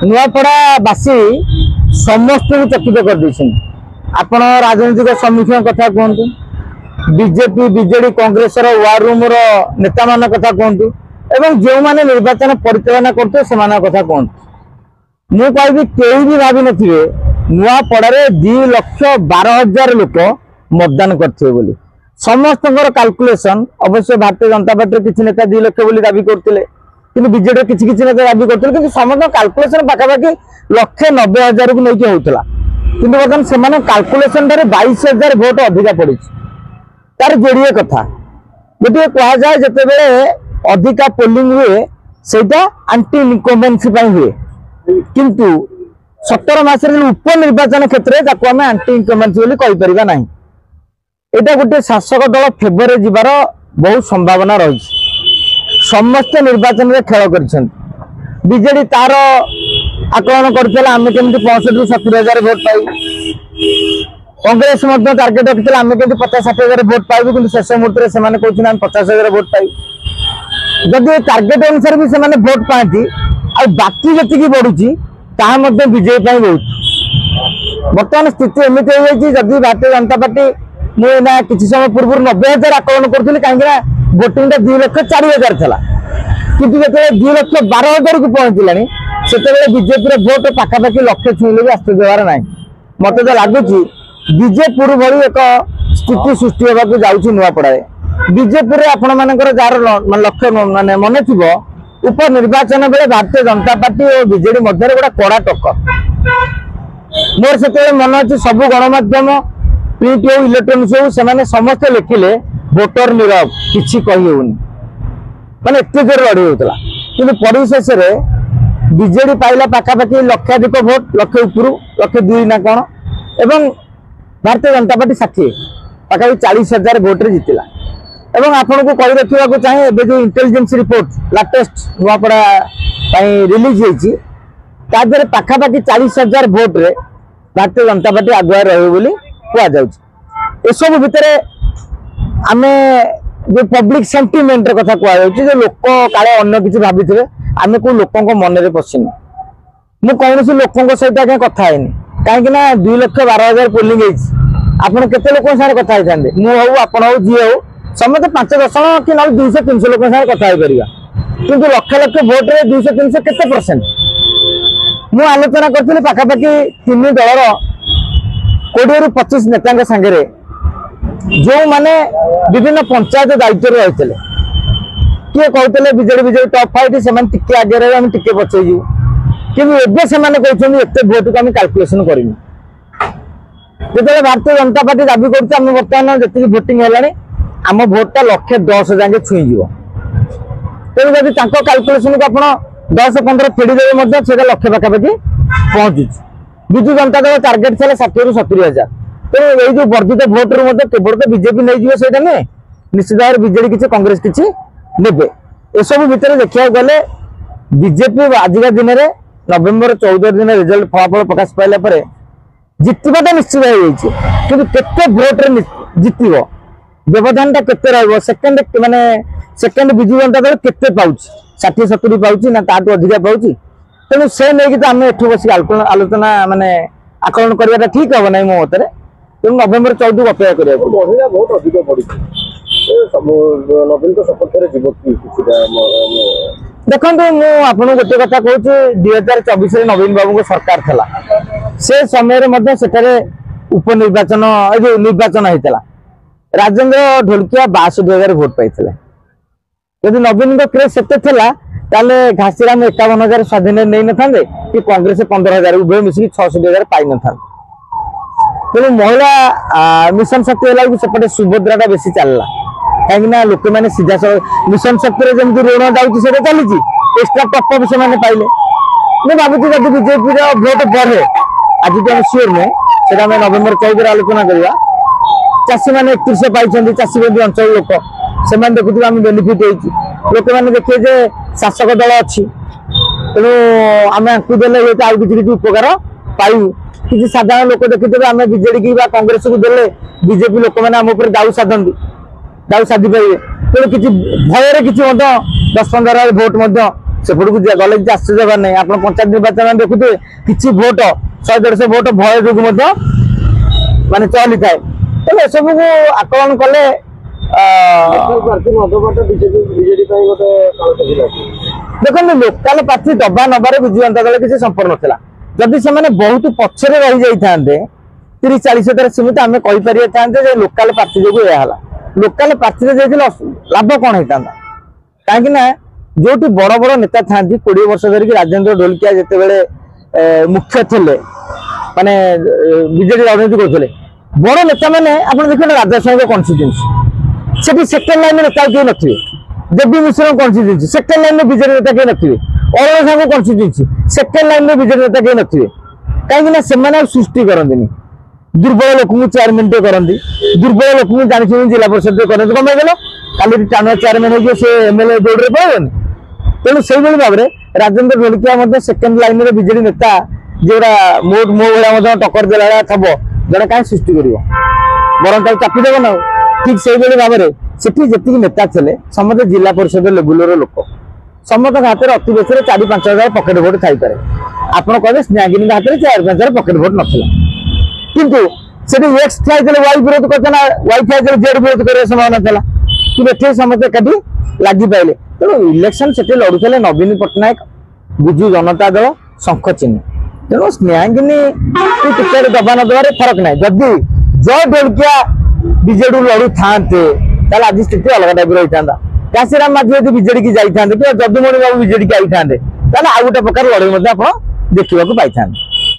नुआपड़ावासी समस्त चकित कर आपण राजनीतिक सम्मुखीन कथा कहतु BJP BJD Congress war room नेता मान कथा कहतु एवं जो माने निर्वाचन परिचालना करते से कथा कहतु मु कहि केही भी भावी नथिबे नुआपड़ारे 2,12,000 लोक मतदान करथिबे बोली समस्त कैलकुलेशन अवश्य भारतीय जनता पार्टी किसी नेता 2 लाख बोली दाबी करथिले किंतु बीजेडी किसी किसी नेता दाबी करथिले किंतु समस्त कैलकुलेशन पाखापाखि 1,90,000 को लेके होउतला किंतु बर्तमान से कैलकुलेशन ठारे 22,000 भोट अधिका पड़ी तार जोड़िए कथा गोटे कह जाए जिते अधिका पोलिंग हुए सेटा आंटी इनकम्बेंसी हुए किंतु 17 मास उपनिर्वाचन क्षेत्र में आम आंटी इनकम्बेंसी बोली कहीपर ना यहाँ गोटे शासक दल फेवर जीवार बहुत संभावना रही समस्त निर्वाचन में खेल कर बीजेडी तार आकलन करथिला आमे केमती 65,70,000 भोट पाई कांग्रेस टार्गेट रखिथिला आमे केमती 50,60,000 भोट पाइबु किंतु शेष मुहूर्त से माने कहउछन हम 50,000 भोट पाई जदि टार्गेट अनुसार भी से माने भोट पाती आ बाकी जति बढ़ुची ता मध्ये विजय पाई बहुत वर्तमान स्थिति एमती हो जाई जदि भारतीय जनता पार्टी मुना किछि समय पूर्व 90,000 आकलन करथिली काहेकि वोटिंग 2,04,000 थला किंतु जते 2,12,000 को पहुंचलानी से बीजेपी भोट पाखापाखि लक्ष्य छुईले भी आश्चर्य देवार ना मत तो लगुच बीजेपुर भली एक स्थिति सृष्टि होगा जाऊँगी नुआपड़ा बीजेपी आपण मानकर जार लक्ष्य माने मन थी उपनिर्वाचन बेले भारतीय जनता पार्टी और बीजेडी मध्य गोटे कड़ा टक्कर मोर से मन अच्छे सब गणमाध्यम प्रिंट हो इलेक्ट्रोनिक्स हो से समस्ते लिखिले भोटर नीरव किसी कही होनी माने एत जोर लड़ी होता कि परिशेष बीजेडी पाइला पाखापाखि लक्षाधिक भोट लक्षे उपरू 1,02,000 ना कौन एवं भारतीय जनता पार्टी 60 पाखापाखि 40,000 भोट रे जीतिला एवं आपन को कहि रखिबा को चाहे एबे जो intelligence report latest Nuapada release होईची तादरे पाखापाखि 40,000 भोट रे भारतीय जनता पार्टी आगुआ रहे बोली कुआ जाउची ए सब भितरे आमे जो पब्लिक सेंटिमेंट कथा कुआ जाउची जो लोक काले अन्य किछि भाबिथिबे आमे को लोकों मन में पशिनी मु कौन लोकों सहित आगे कथा है कहीं 2,12,000 पोलिंग आपड़ केते लोक कथा होते मुझे आपड़ हो जी हो समस्त 5-10 जन कि 200-300 लोक कथा कि लक्ष लक्ष भोट 200-300 केते परसेंट मु आलोचना करी पाखापाखि 3 दलर 20-25 नेता सांगे जो माने विभिन्न पंचायत दायित्व रही किए कहते बीजेडी टॉप फाइट से टिके आगे रहे हम टिके पछे जीव कि से कहते भोट को आम कैलकुलेशन करूँ जो भारतीय जनता पार्टी दाबी कर बर्तमान जी भोटिंग है आम भोटा 1,10,000 जाके छुईज तेणु जब कैलकुलेशन को आप 10-15 फेड़देवे से लक्ष्य पाखापाखि पहुंचुच विजु जनता दल टार्गेट था 60,000-70,000 तेणु यही जो वर्धित भोट रू केवल तो बीजेपी नहीं जीव से निश्चित भाव बीजेडी किसी कांग्रेस किसी नेबे एसबू भितर देखा गले बीजेपी आजिका दिन में नवेम्बर 14 दिन रिजल्ट फलाफल प्रकाश पाइला जितवाटा निश्चित हो केते भोट रे जितब व्यवधान केते रहइबो सेकंड माने सेकंड बिजु जनता दल केते पाउची 60-70 पाउची ना ताटू अधिका पाउची तेणु से नहीं कि आम एठू बस आलोचना माने आकलन करवाटा ठीक हम ना मो मत तेणु नवेम्बर 14 को अपेक्षा करिया महिला बहुत अधिक पड़ी नवीन सपक्ष देखो मुझे गोटे कथा कहूँ 2024 नवीन बाबू को सरकार थला से समय उपनिर्वाचन जो निर्वाचन होता राजेंद्र ढोलकिया 62,000 भोट पाई यदि नवीन क्रेज से घासीराम 51,000 स्वाधीन नहीं न था कि कांग्रेस 15,000 उभय मिसिक 66,000 पाई न था तेणु महिला मिशन शक्ति है सेपटे सुभद्रा बेसी चलला कहीं लोक मैंने सीधा मिशन शक्ति जमी ऋण जाऊँगी से चली एक्सट्रा टपअप से पाइले मुझे भावुँ जब बीजेपी भोट बढ़े आज तो सियोर नुहे से नवेम्बर 14 आलोचना करवा चाषी मैंने 31 पाई चाषी बंधु अंचल लोक से देखुए आम बेनिफिट लोक मैंने देखिए शासक दल अच्छी तेणु आम देले आउ कि उपकार पाइबू किसी साधारण लोक देखिए आम बीजेडी की कांग्रेस को देले बीजेपी लोक मैंने आम दाऊ साधती दाऊ साधि पारे तेणु किसी भयर किसी 10-15 भोट सेपटू गले किसी आश्चर्य होगा नहीं। आप पंचायत निर्वाचन देखुए किसी भोट 100-150 भोट भय जो माने चली थाए तेज एसबू को आकलन कले देखो लोकाल प्रार्थी दबा नबार विजु जनता दल किसी संपर्क नाला जदि से बहुत पछरे रही जाते 30-40 हजार सीमित आम कहीपर था लोकाल प्रार्थी जो लोकाल प्रार्थी लाभ कौन होता कहीं जो बड़ बड़ नेता था 20 वर्ष धरिक राजेंद्र ढोलकिया जिते मुख्य थे माने बीजेडी राजनीति करते बड़ नेता मैंने आप देखिए राजासाही कन्स्टिट्यूएंसी से सेकेंड लाइन नेता किए नथिबे Devi Mishra constituency second line में बीजेडी नेता किए नथिबे Arun Sahu constituency second line में बीजेडी नेता किए नथिबे कहीं से सृष्टि करते दुर्बल लोक चेयरमैन टे करती दुर्बल लोक जानी जिला परिषद करते कम गल काली टाणुआ चेयरमैन हो एमएलए दौड़ में पड़ेनि तेणु से भाव में राजेंद्र ढोलकिया सेकेंड लाइन में बीजेडी नेता जोड़ा मो भाया टक्कर देला थब जड़े कहीं सृष्टि कर बर चापी देव ना ठीक से भाव में जी नेता थे समस्त जिला परिषद लेवुलर लोक समस्त हाथ में अति बेसी 4-5 हजार पकेट भोट थी आप कहे स्नेहागिनी हाथ में 4-5 हजार पकेट भोट नाला किंतु से एक्स थी वाई विरोध करते वाई थी जेड विरोध कर संभावना था कि समस्त एकाठी लगी पाइले तेणु इलेक्शन से लड़ुले नवीन पट्टनायक विजु जनता दल शंख चिन्ह तेणु स्नेहागिनी टिकेट दबा न दबार फरक ना जदि जय ढोलकिया बीजेडी लड़ू था आज स्थिति अलग टाइप रही था काशीराम माझी यदि बीजेडी की जाते जदुमणि बाबू बीजेडी की आई था आउ गोटे प्रकार लड़ाई देखा पाई था।